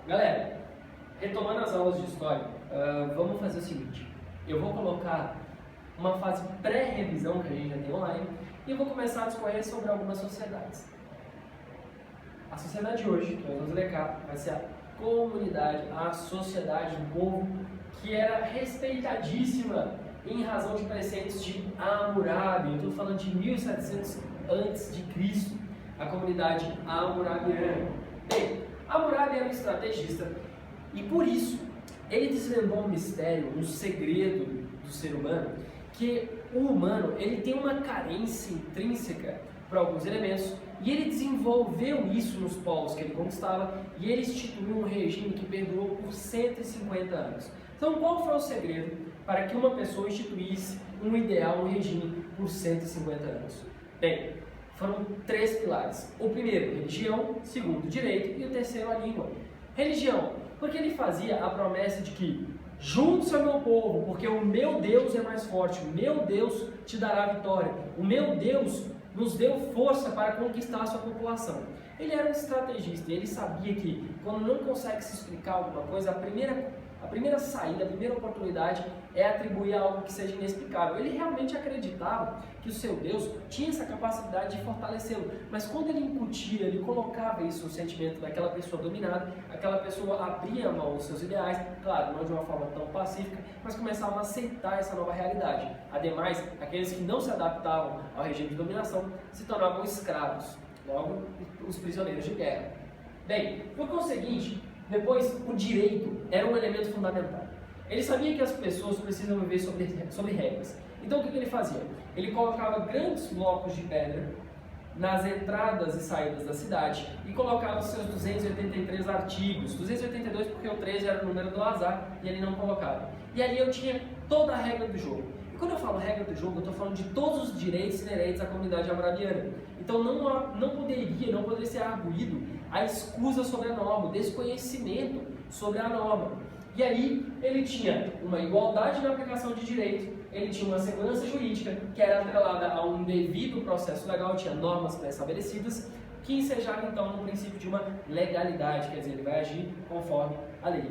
Galera, retomando as aulas de história, vamos fazer o seguinte. Eu vou colocar uma fase pré-revisão que a gente já tem online e eu vou começar a discorrer sobre algumas sociedades. A sociedade de hoje, que nós vamos ler cá, vai ser a comunidade, a sociedade do povo, que era respeitadíssima em razão de preceitos de Hammurabi. Eu estou falando de 1700 a.C., a comunidade hammurabiana. Bem, Hammurabi era um estrategista e por isso ele desvendou um mistério, um segredo do ser humano, que o humano ele tem uma carência intrínseca para alguns elementos e ele desenvolveu isso nos povos que ele conquistava e ele instituiu um regime que perdurou por 150 anos. Então, qual foi o segredo para que uma pessoa instituísse um ideal, um regime por 150 anos? Bem, foram 3 pilares. O primeiro, religião; o segundo, direito; e o terceiro, a língua. Religião, porque ele fazia a promessa de que junte-se ao meu povo, porque o meu Deus é mais forte, o meu Deus te dará vitória, o meu Deus nos deu força para conquistar a sua população. Ele era um estrategista e ele sabia que quando não consegue se explicar alguma coisa, a primeira saída, a primeira oportunidade é atribuir algo que seja inexplicável. Ele realmente acreditava que o seu Deus tinha essa capacidade de fortalecê-lo, mas quando ele incutia, ele colocava isso no sentimento daquela pessoa dominada, aquela pessoa abria a mão aos seus ideais, claro, não de uma forma tão pacífica, mas começavam a aceitar essa nova realidade. Ademais, aqueles que não se adaptavam ao regime de dominação se tornavam escravos, logo os prisioneiros de guerra. Bem, por conseguinte, depois, o direito era um elemento fundamental. Ele sabia que as pessoas precisam viver sobre regras. Então, o que ele fazia? Ele colocava grandes blocos de pedra nas entradas e saídas da cidade e colocava os seus 283 artigos. 282 porque o 13 era o número do azar e ele não colocava. E ali eu tinha toda a regra do jogo. E quando eu falo regra do jogo, eu estou falando de todos os direitos inerentes à comunidade hammurabiana. Então não poderia ser arguído a escusa sobre a norma, o desconhecimento sobre a norma. E aí ele tinha uma igualdade na aplicação de direito, ele tinha uma segurança jurídica que era atrelada a um devido processo legal, tinha normas pré-estabelecidas, que ensejava então no princípio de uma legalidade, quer dizer, ele vai agir conforme a lei.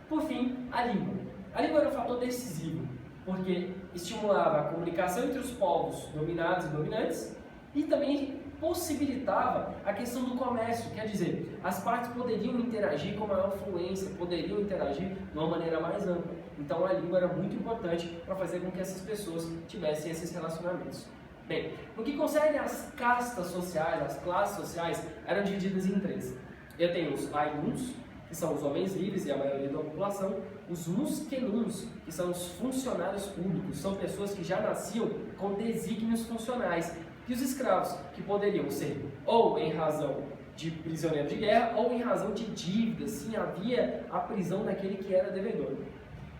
Por fim, a língua. A língua era um fator decisivo, porque estimulava a comunicação entre os povos dominados e dominantes e também possibilitava a questão do comércio, quer dizer, as partes poderiam interagir com maior fluência, poderiam interagir de uma maneira mais ampla. Então a língua era muito importante para fazer com que essas pessoas tivessem esses relacionamentos. Bem, no que concerne às castas sociais, as classes sociais eram divididas em 3. Eu tenho os ailuns, que são os homens livres e a maioria da população, os musquenuns, que são os funcionários públicos, são pessoas que já nasciam com desígnios funcionais, e os escravos, que poderiam ser ou em razão de prisioneiro de guerra ou em razão de dívidas, sim, havia a prisão daquele que era devedor.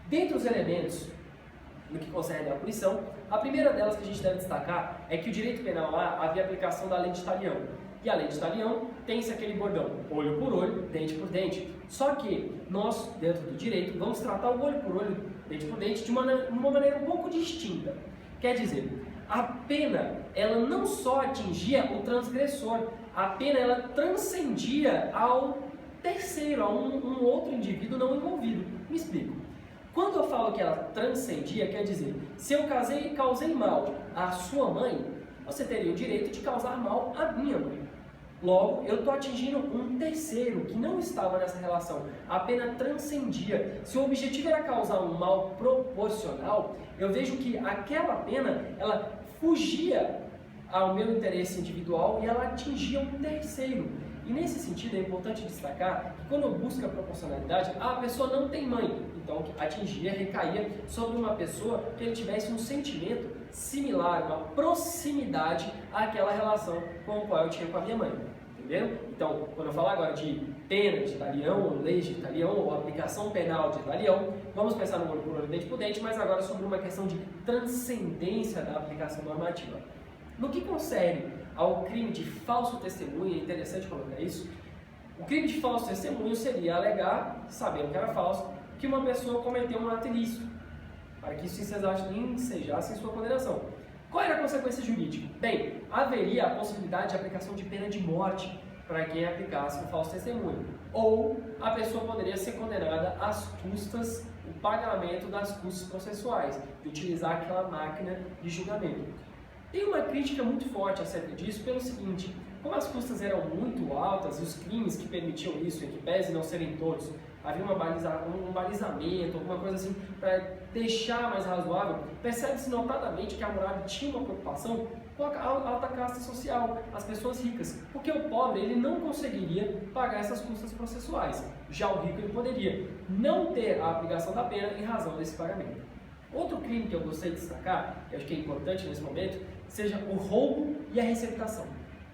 Dentre os elementos no que concerne à punição, a primeira delas que a gente deve destacar é que o direito penal lá havia a aplicação da lei de Talião. E a lei de Talião tem-se aquele bordão, olho por olho, dente por dente. Só que nós, dentro do direito, vamos tratar o olho por olho, dente por dente, de uma maneira um pouco distinta. Quer dizer, a pena, ela não só atingia o transgressor, a pena ela transcendia ao terceiro, a um outro indivíduo não envolvido. Me explico. Quando eu falo que ela transcendia, quer dizer, se eu causei mal à sua mãe, você teria o direito de causar mal à minha mãe. Logo, eu estou atingindo um terceiro que não estava nessa relação. A pena transcendia. Se o objetivo era causar um mal proporcional, eu vejo que aquela pena, ela fugia ao meu interesse individual e ela atingia um terceiro. E nesse sentido é importante destacar que quando eu busco a proporcionalidade, a pessoa não tem mãe. Então, recaía sobre uma pessoa que ele tivesse um sentimento similar, uma proximidade àquela relação com a qual eu tinha com a minha mãe. Entendeu? Então, quando eu falar agora de pena de Talião, ou leis de Talião, ou aplicação penal de Talião, vamos pensar no olho por olho, dente por dente, mas agora sobre uma questão de transcendência da aplicação normativa. No que concerne ao crime de falso testemunho, é interessante colocar isso, o crime de falso testemunho seria alegar, sabendo que era falso, que uma pessoa cometeu um ato ilícito, para que isso ensejasse em sua condenação. Qual era a consequência jurídica? Bem, haveria a possibilidade de aplicação de pena de morte para quem aplicasse um falso testemunho. Ou a pessoa poderia ser condenada às custas, o pagamento das custas processuais, de utilizar aquela máquina de julgamento. Tem uma crítica muito forte acerca disso pelo seguinte: como as custas eram muito altas e os crimes que permitiam isso, em que pese não serem todos, havia um balizamento, alguma coisa assim, para deixar mais razoável, percebe-se notadamente que Hammurabi tinha uma preocupação com a alta casta social, as pessoas ricas, porque o pobre ele não conseguiria pagar essas custas processuais, já o rico ele poderia não ter a aplicação da pena em razão desse pagamento. Outro crime que eu gostaria de destacar, que eu acho que é importante nesse momento, seja o roubo e a receptação.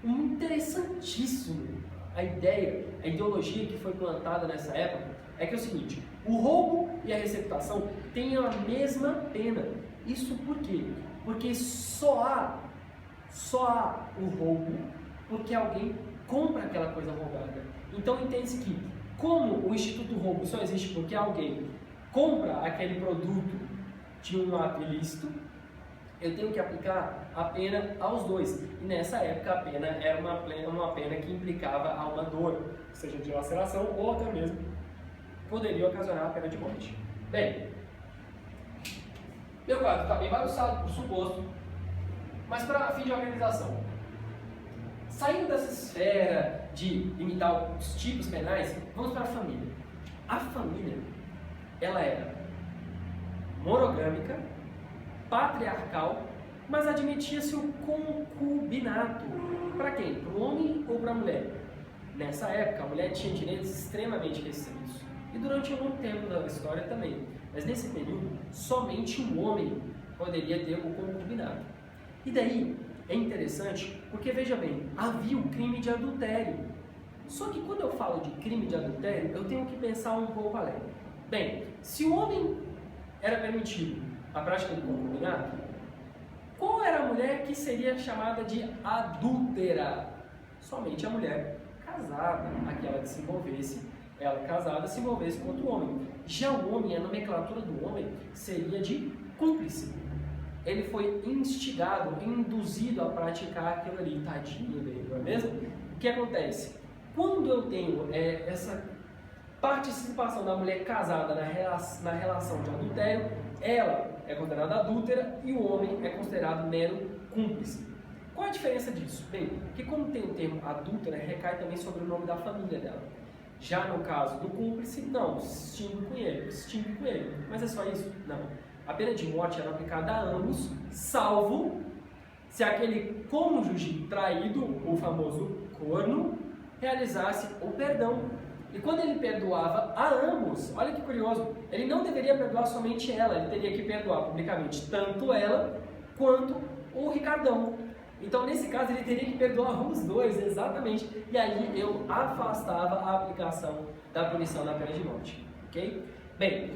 Interessantíssimo a ideia, a ideologia que foi plantada nessa época é que é o seguinte: o roubo e a receptação têm a mesma pena. Isso por quê? Porque só há o roubo porque alguém compra aquela coisa roubada. Então entende-se que, como o Instituto Roubo só existe porque alguém compra aquele produto de um ato ilícito, eu tenho que aplicar a pena aos dois. E nessa época a pena era uma pena que implicava a uma dor, seja de laceração ou até mesmo poderia ocasionar a pena de morte. Bem, meu quadro está bem bagunçado, por suposto, mas para fim de organização. Saindo dessa esfera de limitar os tipos penais, vamos para a família. A família, ela era monogâmica, patriarcal, mas admitia-se o concubinato. Para quem? Para o homem ou para a mulher? Nessa época, a mulher tinha direitos extremamente restritos. E durante um longo tempo da história também. Mas nesse período, somente o homem poderia ter o concubinato. E daí, é interessante, porque veja bem, havia o crime de adultério. Só que quando eu falo de crime de adultério, eu tenho que pensar um pouco além. Bem, se o homem era permitido a prática do concubinato, qual era a mulher que seria chamada de adúltera? Somente a mulher casada, aquela que se envolvesse, ela casada se envolvesse com outro homem. Já o homem, a nomenclatura do homem seria de cúmplice. Ele foi instigado, induzido a praticar aquilo ali, tadinho dele, não é mesmo? O que acontece? Quando eu tenho essa participação da mulher casada na relação de adultério, ela é considerada adúltera e o homem é considerado mero cúmplice. Qual a diferença disso? Bem, que como tem o termo adúltera, recai também sobre o nome da família dela. Já no caso do cúmplice, não, se extingue com ele. Mas é só isso? Não. A pena de morte era aplicada a ambos, salvo se aquele cônjuge traído, o famoso corno, realizasse o perdão. E quando ele perdoava a ambos, olha que curioso, ele não deveria perdoar somente ela, ele teria que perdoar publicamente tanto ela quanto o Ricardão. Então, nesse caso, ele teria que perdoar os dois, exatamente. E aí eu afastava a aplicação da punição da pena de morte. Ok? Bem,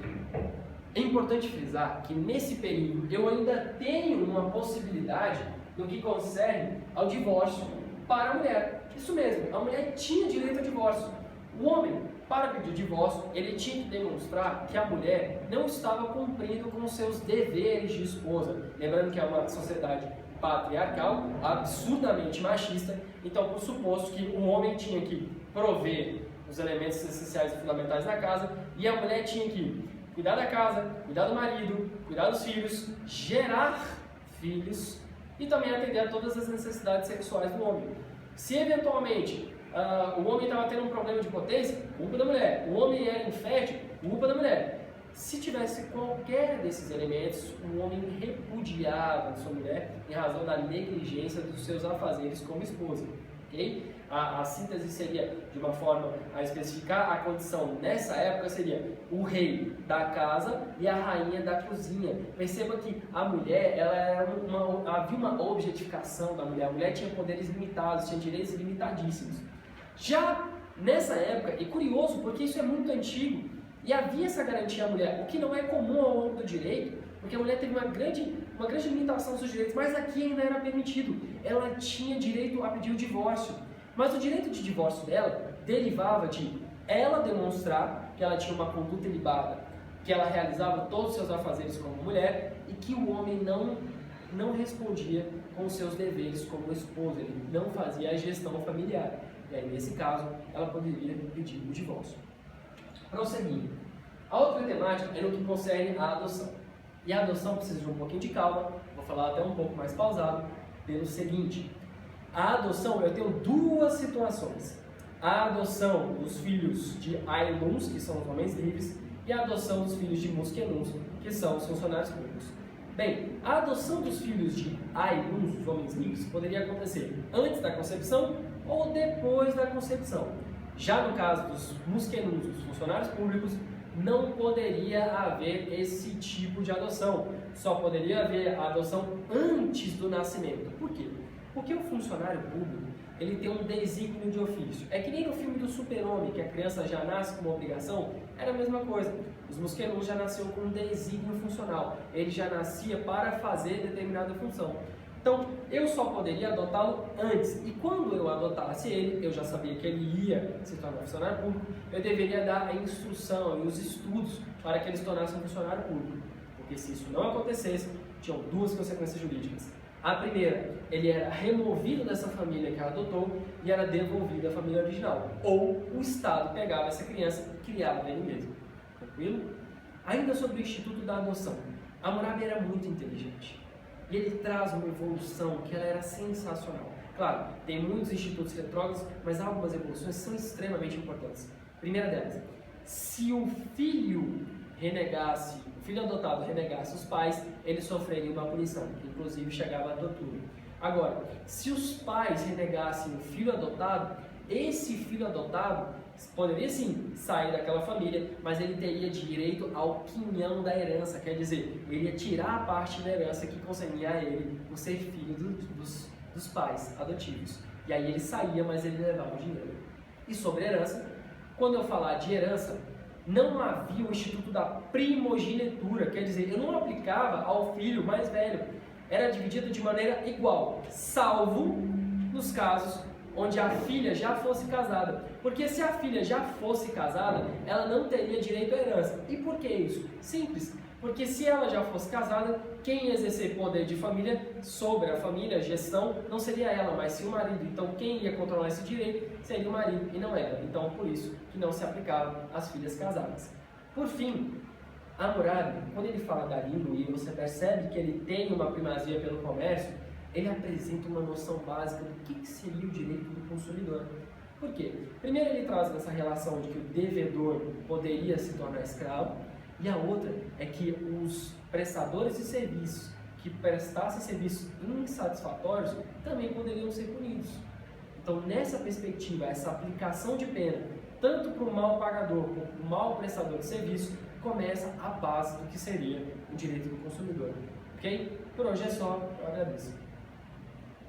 é importante frisar que nesse período eu ainda tenho uma possibilidade no que concerne ao divórcio para a mulher. Isso mesmo, a mulher tinha direito ao divórcio. O homem, para pedir divórcio, ele tinha que demonstrar que a mulher não estava cumprindo com seus deveres de esposa. Lembrando que é uma sociedade patriarcal, absurdamente machista, então por suposto que o homem tinha que prover os elementos essenciais e fundamentais da casa e a mulher tinha que cuidar da casa, cuidar do marido, cuidar dos filhos, gerar filhos e também atender a todas as necessidades sexuais do homem. Se eventualmente o homem estava tendo um problema de potência, culpa da mulher. O homem era infértil, culpa da mulher. Se tivesse qualquer desses elementos, o homem repudiava a sua mulher em razão da negligência dos seus afazeres como esposa. Okay? A síntese seria, de uma forma a especificar a condição nessa época, seria o rei da casa e a rainha da cozinha. Perceba que a mulher, havia uma objetificação da mulher. A mulher tinha poderes limitados, tinha direitos limitadíssimos. Já nessa época, e curioso porque isso é muito antigo, e havia essa garantia à mulher, o que não é comum ao longo do direito, porque a mulher teve uma grande limitação dos seus direitos, mas aqui ainda era permitido. Ela tinha direito a pedir o divórcio. Mas o direito de divórcio dela derivava de ela demonstrar que ela tinha uma conduta ilibada, que ela realizava todos os seus afazeres como mulher e que o homem não respondia com os seus deveres como esposa, ele não fazia a gestão familiar. E aí, nesse caso, ela poderia pedir o divórcio. Prosseguindo. A outra temática é no que concerne à adoção. E a adoção precisa de um pouquinho de calma, vou falar até um pouco mais pausado, pelo seguinte. A adoção, eu tenho duas situações. A adoção dos filhos de Ailuns, que são os homens livres, e a adoção dos filhos de Musquenuns, que são os funcionários públicos. Bem, a adoção dos filhos de Ailuns, os homens livres, poderia acontecer antes da concepção ou depois da concepção. Já no caso dos Musquenuns, os funcionários públicos, não poderia haver esse tipo de adoção. Só poderia haver a adoção antes do nascimento. Por quê? Porque o funcionário público, ele tem um desígnio de ofício. É que nem no filme do Super-Homem, que a criança já nasce com uma obrigação, era a mesma coisa. Os Musquenuns já nasceram com um desígnio funcional. Ele já nascia para fazer determinada função. Então, eu só poderia adotá-lo antes. E quando eu adotasse ele, eu já sabia que ele ia se tornar funcionário público, eu deveria dar a instrução e os estudos para que ele se tornasse um funcionário público. Porque se isso não acontecesse, tinham duas consequências jurídicas. A primeira, ele era removido dessa família que ela adotou e era devolvido à família original. Ou o Estado pegava essa criança e criava ele mesmo. Tranquilo? Ainda sobre o Instituto da Adoção. Hammurabi era muito inteligente. E ele traz uma evolução que ela era sensacional. Claro, tem muitos institutos retrógrados, mas algumas evoluções são extremamente importantes. Primeira delas, se o filho adotado renegasse os pais, ele sofreria uma punição, que inclusive chegava à tortura. Agora, se os pais renegassem o filho adotado, esse filho adotado poderia sim sair daquela família, mas ele teria direito ao quinhão da herança, quer dizer, ele ia tirar a parte da herança que concernia a ele por ser filho dos pais adotivos. E aí ele saía, mas ele levava o dinheiro. E sobre herança, quando eu falar de herança, não havia o instituto da primogenitura, quer dizer, eu não aplicava ao filho mais velho, era dividido de maneira igual, salvo nos casos onde a filha já fosse casada. Porque se a filha já fosse casada, ela não teria direito à herança. E por que isso? Simples. Porque se ela já fosse casada, quem ia exercer poder de família sobre a família, a gestão, não seria ela, mas sim o marido. Então quem ia controlar esse direito seria o marido e não ela. Então por isso que não se aplicava às filhas casadas. Por fim, Hammurabi, quando ele fala da língua e você percebe que ele tem uma primazia pelo comércio, ele apresenta uma noção básica do que seria o direito do consumidor. Por quê? Primeiro ele traz essa relação de que o devedor poderia se tornar escravo, e a outra é que os prestadores de serviços que prestassem serviços insatisfatórios também poderiam ser punidos. Então, nessa perspectiva, essa aplicação de pena, tanto para o mau pagador como para o mau prestador de serviço, começa a base do que seria o direito do consumidor. Ok? Por hoje é só, eu agradeço.